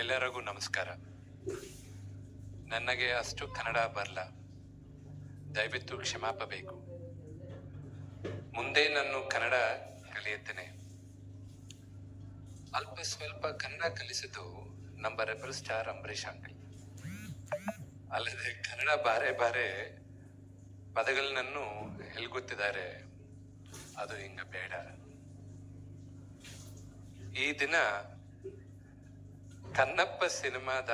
ಎಲ್ಲರಿಗೂ ನಮಸ್ಕಾರ. ನನಗೆ ಅಷ್ಟು ಕನ್ನಡ ಬರಲ್ಲ, ದಯವಿಟ್ಟು ಕ್ಷಮಾಪಬೇಕು. ಮುಂದೆ ನಾನು ಕನ್ನಡ ಕಲಿಯುತ್ತೇನೆ. ಅಲ್ಪ ಸ್ವಲ್ಪ ಕನ್ನಡ ಕಲಿಸಿದ್ದು ನಮ್ಮ ರೆಬಲ್ ಸ್ಟಾರ್ ಅಂಬರೀಷ್ ಅಂಕಲ್. ಅಲ್ಲದೆ ಕನ್ನಡ ಬಾರೆ ಬಾರೆ ಪದಗಳನ್ನೂ ಹೇಳ್ಗುತ್ತಿದ್ದಾರೆ. ಅದು ಹಿಂಗ ಬೇಡ. ಈ ದಿನ ಕನ್ನಪ್ಪ ಸಿನಿಮಾದ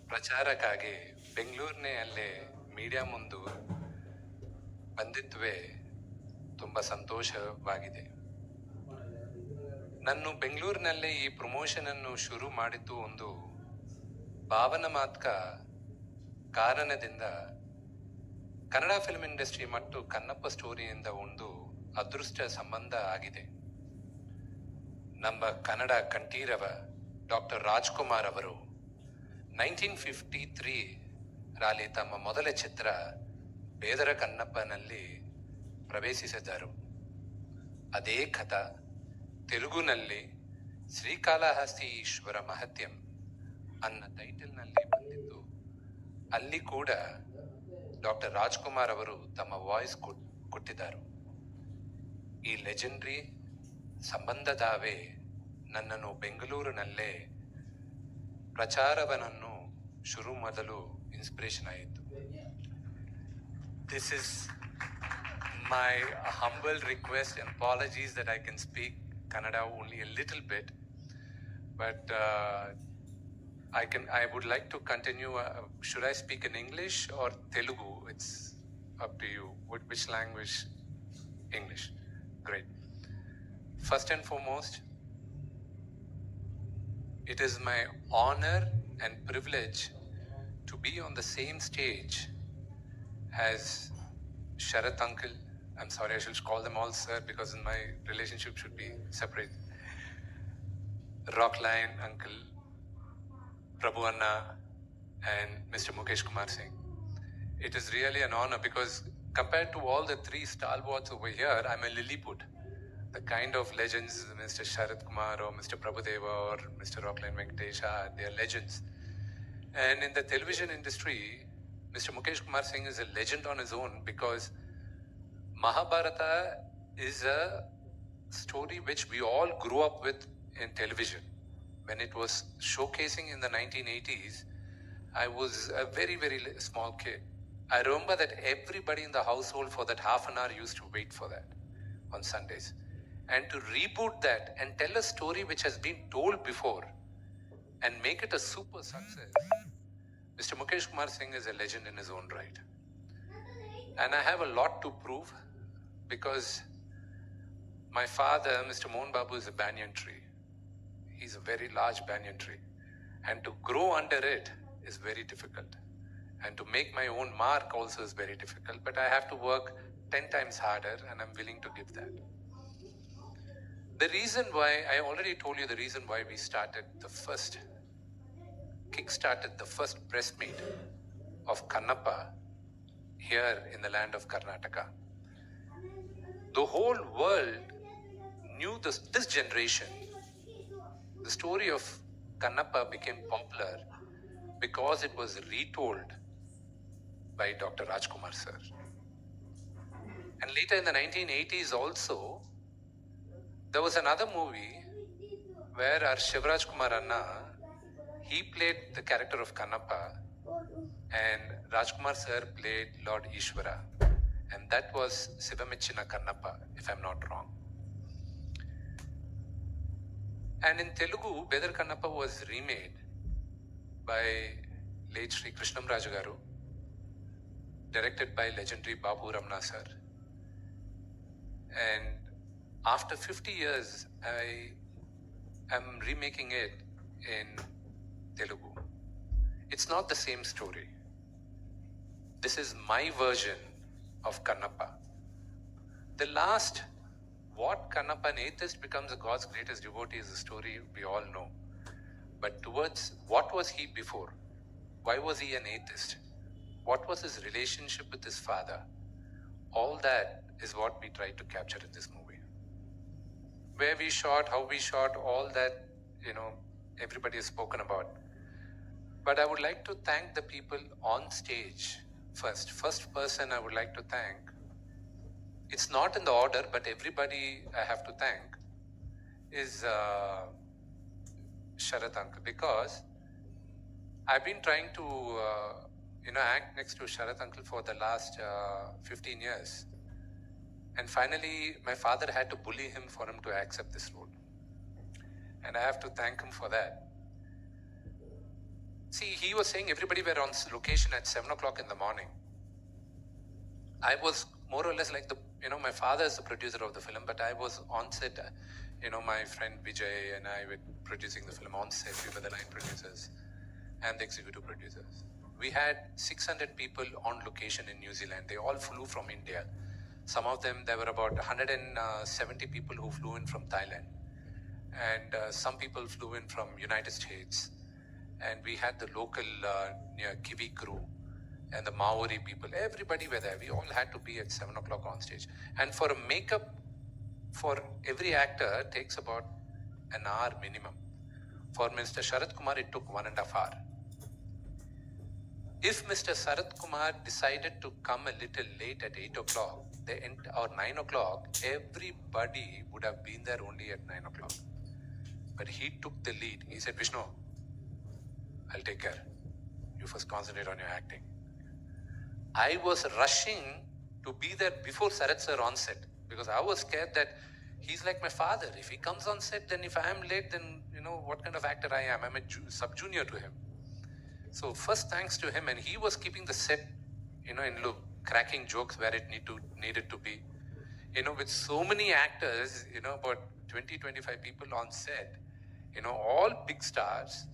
ಪ್ರಚಾರಕ್ಕಾಗಿ ಬೆಂಗಳೂರಿನಲ್ಲೇ ಮೀಡಿಯಾ ಮುಂದೆ ಬಂದಿದ್ದುವೆ ತುಂಬ ಸಂತೋಷವಾಗಿದೆ. ನಾನು ಬೆಂಗಳೂರಿನಲ್ಲೇ ಈ ಪ್ರಮೋಷನ್ ಅನ್ನು ಶುರು ಮಾಡಿದ್ದು ಒಂದು ಭಾವನಾತ್ಮಕ ಕಾರಣದಿಂದ. ಕನ್ನಡ ಫಿಲ್ಮ್ ಇಂಡಸ್ಟ್ರಿ ಮತ್ತು ಕನ್ನಪ್ಪ ಸ್ಟೋರಿಯಿಂದ ಒಂದು ಅದೃಷ್ಟ ಸಂಬಂಧ ಆಗಿದೆ. ನಮ್ಮ ಕನ್ನಡ ಕಂಠೀರವ ಡಾಕ್ಟರ್ ರಾಜ್ಕುಮಾರ್ ಅವರು 1953 ರಲ್ಲಿ ತಮ್ಮ ಮೊದಲ ಚಿತ್ರ ಬೇದರ ಕನ್ನಪ್ಪನಲ್ಲಿ ಪ್ರವೇಶಿಸಿದರು. ಅದೇ ಕಥಾ ತೆಲುಗುನಲ್ಲಿ ಶ್ರೀಕಾಳಹಸ್ತಿ ಈಶ್ವರ ಮಹತ್ಯಂ ಅನ್ನ ಟೈಟಲ್ನಲ್ಲಿ ಬಂದಿದ್ದು. ಅಲ್ಲಿ ಕೂಡ ಡಾಕ್ಟರ್ ರಾಜ್ಕುಮಾರ್ ಅವರು ತಮ್ಮ ವಾಯ್ಸ್ ಕೊಟ್ಟಿದ್ದರು. ಈ ಲೆಜೆಂಡ್ರಿ ಸಂಬಂಧದಾವೆ ನನ್ನನ್ನು ಬೆಂಗಳೂರಿನಲ್ಲೇ ಪ್ರಚಾರವನ್ನು ಶುರು ಮಾಡಲು ಇನ್ಸ್ಪಿರೇಷನ್ ಆಯಿತು. This is my humble request and apologies that I can speak Kannada only a little bit, but I would like to continue. Should I speak in English or Telugu? It's up to you. Which language? English. Great. First and foremost, it is my honor and privilege to be on the same stage as Sharath uncle. I'm sorry, I should call them all sir because my relationship should be separate. Rockline uncle, Prabhu Anna, and Mr. Mukesh Kumar Singh. It is really an honor because compared to all the three stalwarts over here, I'm a Lilliput. The kind of legends, Mr. Sharath Kumar or Mr. Prabhudeva or Mr. Rockline Venkatesha, they are legends. And in the television industry, Mr. Mukesh Kumar Singh is a legend on his own because Mahabharata is a story which we all grew up with in television. When it was showcasing in the 1980s, I was a very, very small kid. I remember that everybody in the household for that half an hour used to wait for that on Sundays. And to reboot that and tell a story which has been told before and make it a super success, Mr. Mukesh Kumar Singh is a legend in his own right. And I have a lot to prove because my father, Mr. Mohan Babu, is a banyan tree. He's a very large banyan tree. And to grow under it is very difficult. And to make my own mark also is very difficult. But I have to work 10 times harder, and I'm willing to give that. The reason why, I already told you the reason why we kick-started the first press meet of Kannappa here in the land of Karnataka. The whole world knew this generation. The story of Kannappa became popular because it was retold by Dr. Rajkumar sir. And later in the 1980s also, there was another movie where our Shivraj Kumar Anna, he played the character of Kannappa and Rajkumar sir played Lord Ishwara. And that was Sivamichina Kannappa, if I'm not wrong. And in Telugu, Bedar Kannappa was remade by late Sri Krishnam Raju Garu, directed by legendary Babu Ramana sir. And after 50 years, I am remaking it in Telugu. It's not the same story. This is my version of Kannappa. The last, what Kannappa, an atheist becomes a God's greatest devotee, is a story we all know. But towards, what was he before? Why was he an atheist? What was his relationship with his father? All that is what we tried to capture in this movie. Where we shot, how we shot, all that, everybody has spoken about. But I would like to thank the people on stage first. First person I would like to thank, it's not in the order, but everybody I have to thank is Sharath Uncle, because I've been trying to act next to Sharath Uncle for the last 15 years. And finally, my father had to bully him for him to accept this role. And I have to thank him for that. See, he was saying everybody were on location at 7 o'clock in the morning. I was more or less like my father is the producer of the film, but I was on set. My friend Vijay and I were producing the film on set. We were the line producers and the executive producers. We had 600 people on location in New Zealand. They all flew from India. Some of them, there were about 170 people who flew in from Thailand. And some people flew in from United States. And we had the local Kiwi crew and the Maori people. Everybody were there. We all had to be at 7 o'clock on stage. And for a makeup, for every actor, takes about an hour minimum. For Mr. Sharath Kumar, it took 1.5 hours. If Mr. Sharath Kumar decided to come a little late at 8 o'clock or 9 o'clock, everybody would have been there only at 9 o'clock. But he took the lead. He said, Vishnu, I'll take care. You first concentrate on your acting. I was rushing to be there before Sharath sir on set, because I was scared that he's like my father. If he comes on set, then if I am late, then what kind of actor I am. I'm a sub-junior to him. So first thanks to him, and he was keeping the set, in look, cracking jokes where it needed to be. With so many actors, about 20-25 people on set, all big stars,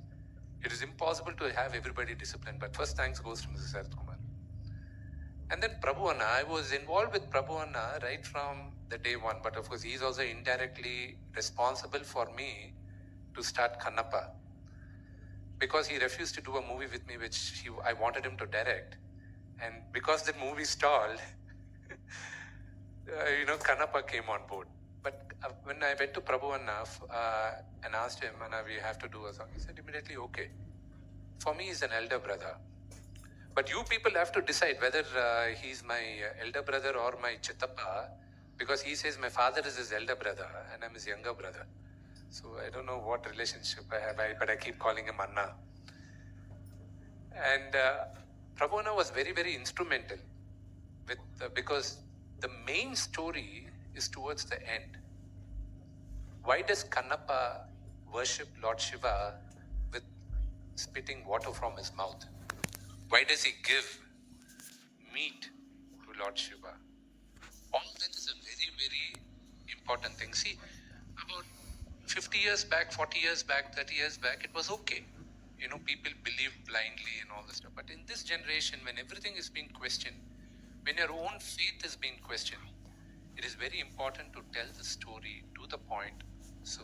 it is impossible to have everybody disciplined. But first thanks goes to Mr. Sharath Kumar. And then Prabhu Anna, I was involved with Prabhu Anna right from the day one. But of course, he's also indirectly responsible for me to start Kannappa, because he refused to do a movie with me, which I wanted him to direct. And because the movie stalled, Kannappa came on board. But when I went to Prabhu Anna and asked him, Anna, we have to do a song, he said immediately, okay. For me, he's an elder brother. But you people have to decide whether he's my elder brother or my Chittappa, because he says my father is his elder brother and I'm his younger brother. So I don't know what relationship I have, but I keep calling him Anna. And Prabhu Anna was very, very instrumental because the main story is towards the end. Why does Kannappa worship Lord Shiva with spitting water from his mouth? Why does he give meat to Lord Shiva? All that is a very, very important thing. See, about 50 years back, 40 years back, 30 years back, it was okay. People believe blindly and all this stuff. But in this generation, when everything is being questioned, when your own faith is being questioned, it is very important to tell the story to the point so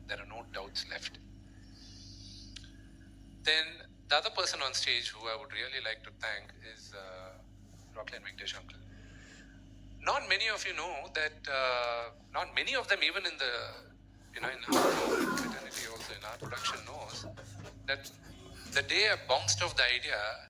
there are no doubts left. Then the other person on stage who I would really like to thank is Rockland Venkatesh Uncle. Not many of you know that, not many of them even in the, in our fraternity also, in our production knows that the day I bounced off the idea,